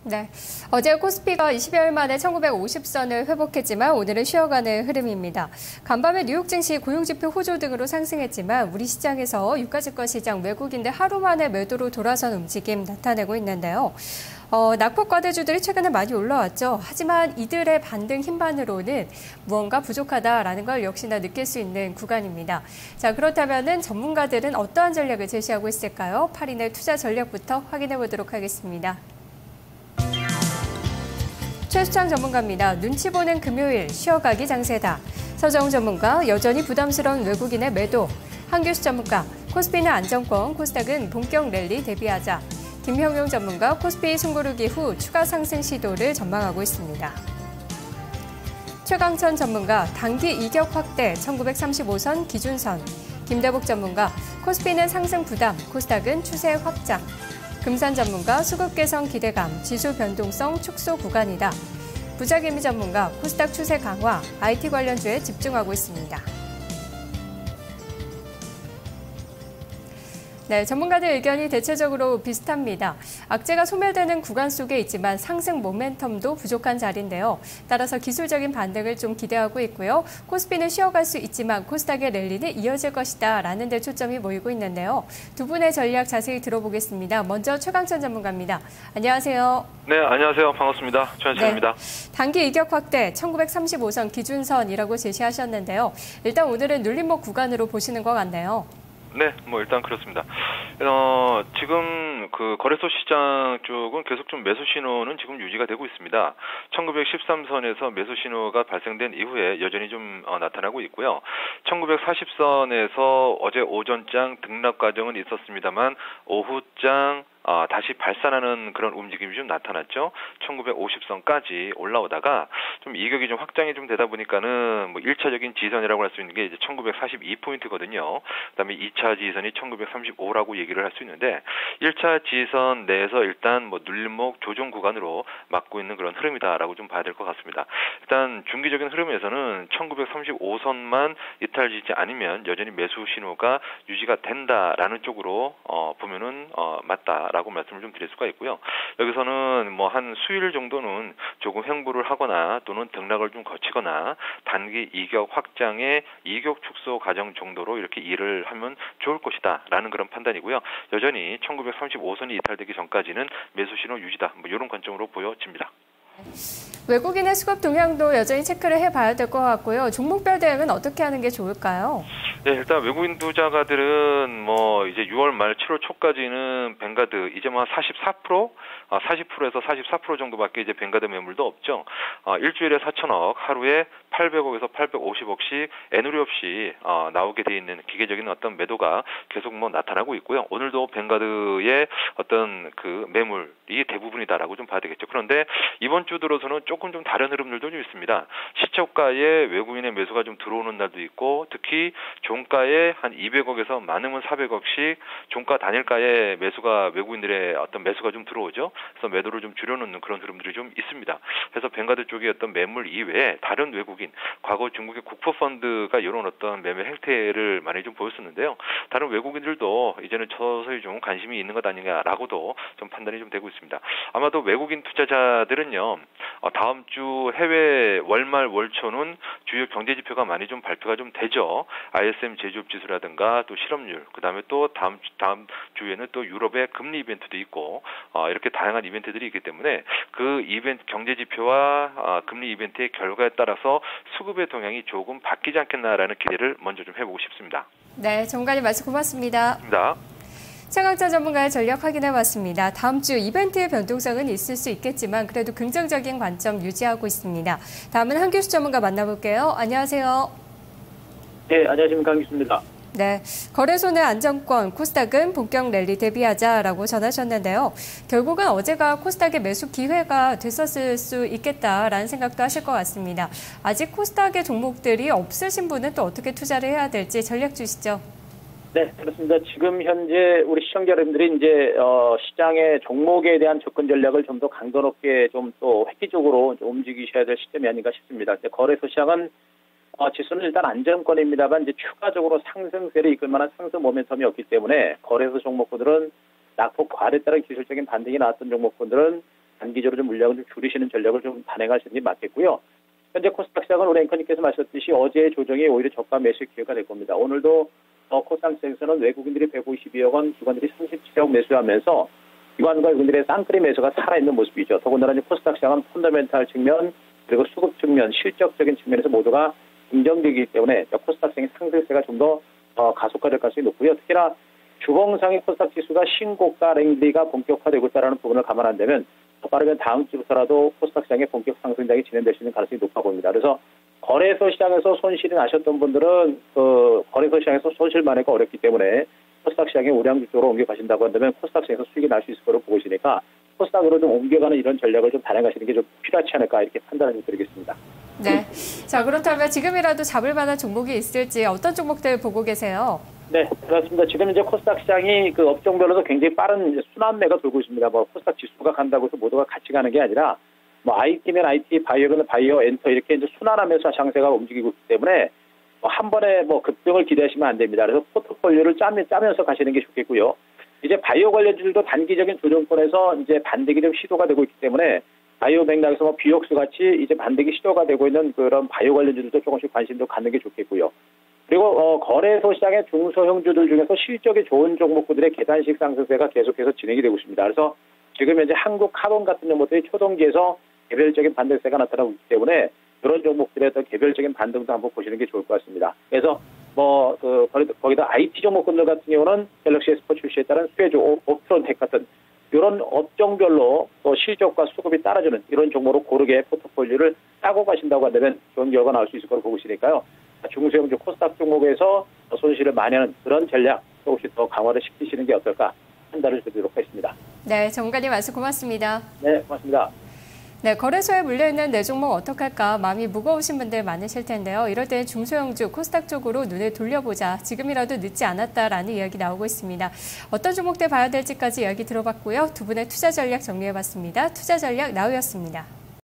네, 어제 코스피가 20여일 만에 1950선을 회복했지만 오늘은 쉬어가는 흐름입니다. 간밤에 뉴욕 증시 고용지표 호조 등으로 상승했지만 우리 시장에서 유가증권 시장 외국인들 하루 만에 매도로 돌아선 움직임 나타내고 있는데요. 낙폭 과대주들이 최근에 많이 올라왔죠. 하지만 이들의 반등 힘만으로는 무언가 부족하다라는 걸 역시나 느낄 수 있는 구간입니다. 자, 그렇다면은 전문가들은 어떠한 전략을 제시하고 있을까요? 8인의 투자 전략부터 확인해 보도록 하겠습니다. 최수창 전문가입니다. 눈치 보는 금요일, 쉬어가기 장세다. 서정훈 전문가, 여전히 부담스러운 외국인의 매도. 한규수 전문가, 코스피는 안정권, 코스닥은 본격 랠리 대비하자. 김형용 전문가, 코스피 숨고르기 후 추가 상승 시도를 전망하고 있습니다. 최강천 전문가, 단기 이격 확대, 1935선 기준선. 김대복 전문가, 코스피는 상승 부담, 코스닥은 추세 확장. 금산 전문가, 수급 개선 기대감, 지수 변동성 축소 구간이다. 부작임이 전문가, 코스닥 추세 강화, IT 관련주에 집중하고 있습니다. 네, 전문가들 의견이 대체적으로 비슷합니다. 악재가 소멸되는 구간 속에 있지만 상승 모멘텀도 부족한 자리인데요. 따라서 기술적인 반등을 좀 기대하고 있고요. 코스피는 쉬어갈 수 있지만 코스닥의 랠리는 이어질 것이다 라는 데 초점이 모이고 있는데요. 두 분의 전략 자세히 들어보겠습니다. 먼저 최강천 전문가입니다. 안녕하세요. 네, 안녕하세요. 반갑습니다. 최강천입니다. 네, 단기 이격 확대 1935선 기준선이라고 제시하셨는데요. 일단 오늘은 눌림목 구간으로 보시는 것 같네요. 네, 일단 그렇습니다. 지금 그 거래소 시장 쪽은 계속 좀 매수 신호는 지금 유지가 되고 있습니다. 1913선에서 매수 신호가 발생된 이후에 여전히 좀 나타나고 있고요. 1940선에서 어제 오전장 등락 과정은 있었습니다만 오후장 다시 발산하는 그런 움직임이 좀 나타났죠. 1950선까지 올라오다가 좀 이격이 좀 확장이 좀 되다 보니까는 1차적인 지선이라고 할 수 있는 게 이제 1942포인트거든요. 그다음에 2차 지선이 1935라고 얘기를 할 수 있는데 1차 지선 내에서 일단 눌림목 조정 구간으로 막고 있는 그런 흐름이다라고 좀 봐야 될 것 같습니다. 일단 중기적인 흐름에서는 1935선만 이탈지지 않으면 여전히 매수 신호가 유지가 된다라는 쪽으로 보면은 맞다라고 말씀을 좀 드릴 수가 있고요. 여기서는 한 수일 정도는 조금 횡보를 하거나 또는 등락을 좀 거치거나 단기 이격 확장의 이격 축소 과정 정도로 이렇게 일을 하면 좋을 것이다라는 그런 판단이고요. 여전히 1935선이 이탈되기 전까지는 매수 신호 유지다. 이런 관점으로 보여집니다. 외국인의 수급 동향도 여전히 체크를 해봐야 될 것 같고요. 종목별 대응은 어떻게 하는 게 좋을까요? 네, 일단 외국인 투자가들은 이제 6월 말 7월 초까지는 뱅가드 이제 44%, 40%에서 44% 정도밖에 이제 뱅가드 매물도 없죠. 일주일에 4천억, 하루에 800억에서 850억씩 애누리 없이 나오게 돼 있는 기계적인 어떤 매도가 계속 나타나고 있고요. 오늘도 뱅가드의 어떤 그 매물이 대부분이다라고 좀 봐야 되겠죠. 그런데 이번 주 들어서는 조금 좀 다른 흐름들도 좀 있습니다. 시초가에 외국인의 매수가 좀 들어오는 날도 있고 특히 종가에 한 200억에서 많으면 400억씩 종가 단일가에 매수가 외국인들의 어떤 매수가 좀 들어오죠. 그래서 매도를 좀 줄여놓는 그런 흐름들이 좀 있습니다. 그래서 뱅가드 쪽의 어떤 매물 이외에 다른 외국인, 과거 중국의 국포펀드가 이런 어떤 매매 행태를 많이 좀 보였었는데요. 다른 외국인들도 이제는 서서히 좀 관심이 있는 것 아닌가라고도 좀 판단이 좀 되고 있습니다. 아마도 외국인 투자자들은요, 다음 주 해외 월말 월초는 주요 경제 지표가 많이 좀 발표가 좀 되죠. ISM 제조업 지수라든가 또 실업률, 그다음에 또 다음 주에는 또 유럽의 금리 이벤트도 있고 이렇게 다양한 이벤트들이 있기 때문에 그 이벤트 경제 지표와 금리 이벤트의 결과에 따라서 수급의 동향이 조금 바뀌지 않겠나라는 기대를 먼저 좀 해보고 싶습니다. 네, 전문가님 말씀 고맙습니다. 고맙습니다. 최강천 전문가의 전략 확인해봤습니다. 다음 주 이벤트의 변동성은 있을 수 있겠지만 그래도 긍정적인 관점 유지하고 있습니다. 다음은 한규수 전문가 만나볼게요. 안녕하세요. 네, 안녕하십니까. 한규수입니다. 네, 거래소 내 안정권, 코스닥은 본격 랠리 대비하자라고 전하셨는데요. 결국은 어제가 코스닥의 매수 기회가 됐었을 수 있겠다라는 생각도 하실 것 같습니다. 아직 코스닥의 종목들이 없으신 분은 또 어떻게 투자를 해야 될지 전략 주시죠. 네, 그렇습니다. 지금 현재 우리 시청자 여러분들이 이제 시장의 종목에 대한 접근 전략을 좀 더 강도 높게 좀 또 획기적으로 좀 움직이셔야 될 시점이 아닌가 싶습니다. 거래소 시장은 지수는 일단 안정권입니다만 이제 추가적으로 상승세를 이끌 만한 상승 모멘텀이 없기 때문에 거래소 종목군들은 낙폭 과대에 따른 기술적인 반등이 나왔던 종목군들은 단기적으로 좀 물량을 좀 줄이시는 전략을 좀 단행하시는 게 맞겠고요. 현재 코스닥 시장은 우리 앵커님께서 말씀하셨듯이 어제의 조정이 오히려 저가 매수 기회가 될 겁니다. 오늘도 코스닥 시장에서는 외국인들이 152억 원, 기관들이 37억 매수하면서 기관과 외국인들의 쌍끌이 매수가 살아있는 모습이죠. 더군다나 코스닥 시장은 펀더멘탈 측면 그리고 수급 측면, 실적적인 측면에서 모두가 긍정적이기 때문에 코스닥 시장의 상승세가 좀 더 가속화될 가능성이 높고요. 특히나 주봉상의 코스닥 지수가 신고가 랠리가 본격화되고 있다는 부분을 감안한다면 더 빠르면 다음 주부터라도 코스닥 시장의 본격 상승장이 진행될 수 있는 가능성이 높아 보입니다. 그래서 거래소 시장에서 손실이 나셨던 분들은 거래소 시장에서 손실 만회가 어렵기 때문에 코스닥 시장의 우량주 쪽으로 옮겨가신다고 한다면 코스닥 시장에서 수익이 날 수 있을 거로 보고 있으니까 코스닥으로 좀 옮겨가는 이런 전략을 좀 단행하시는 게 좀 필요하지 않을까 이렇게 판단을 드리겠습니다. 네. 자, 그렇다면 지금이라도 잡을 만한 종목이 있을지 어떤 종목들 보고 계세요? 네, 그렇습니다. 지금 이제 코스닥 시장이 그 업종별로도 굉장히 빠른 순환매가 돌고 있습니다. 코스닥 지수가 간다고 해서 모두가 같이 가는 게 아니라 IT면 IT, 바이오면 바이오, 엔터 이렇게 이제 순환하면서 장세가 움직이고 있기 때문에 한 번에 급등을 기대하시면 안 됩니다. 그래서 포트폴리오를 짜면서 가시는 게 좋겠고요. 이제 바이오 관련주들도 단기적인 조정권에서 이제 반등이 좀 시도가 되고 있기 때문에 바이오 맥락에서 비옥수 같이 이제 반등이 시도가 되고 있는 그런 바이오 관련주들도 조금씩 관심도 갖는 게 좋겠고요. 그리고 거래소 시장의 중소형주들 중에서 실적이 좋은 종목들의 계단식 상승세가 계속해서 진행이 되고 있습니다. 그래서 지금 현재 한국 카본 같은 종목들이 초동기에서 개별적인 반등세가 나타나고 있기 때문에 그런 종목들의 어떤 개별적인 반등도 한번 보시는 게 좋을 것 같습니다. 그래서 거기다 IT 종목군들 같은 경우는 갤럭시 S4 출시에 따른 수혜주, 옵트론텍 같은 이런 업종별로 또 실적과 수급이 따라주는 이런 종목으로 고르게 포트폴리오를 짜고 가신다고 한다면 좋은 결과 나올 수 있을 거로 보고 있으니까요. 중소형주 코스닥 종목에서 손실을 많이 하는 그런 전략 조금씩 더 강화를 시키시는 게 어떨까 판단을 드리도록 하겠습니다. 네, 전문가님 말씀 고맙습니다. 네, 고맙습니다. 네, 거래소에 물려있는 내 종목 어떡할까 마음이 무거우신 분들 많으실 텐데요. 이럴 때 중소형주 코스닥 쪽으로 눈을 돌려보자. 지금이라도 늦지 않았다라는 이야기 나오고 있습니다. 어떤 종목들 봐야 될지까지 이야기 들어봤고요. 두 분의 투자 전략 정리해봤습니다. 투자 전략 나우였습니다.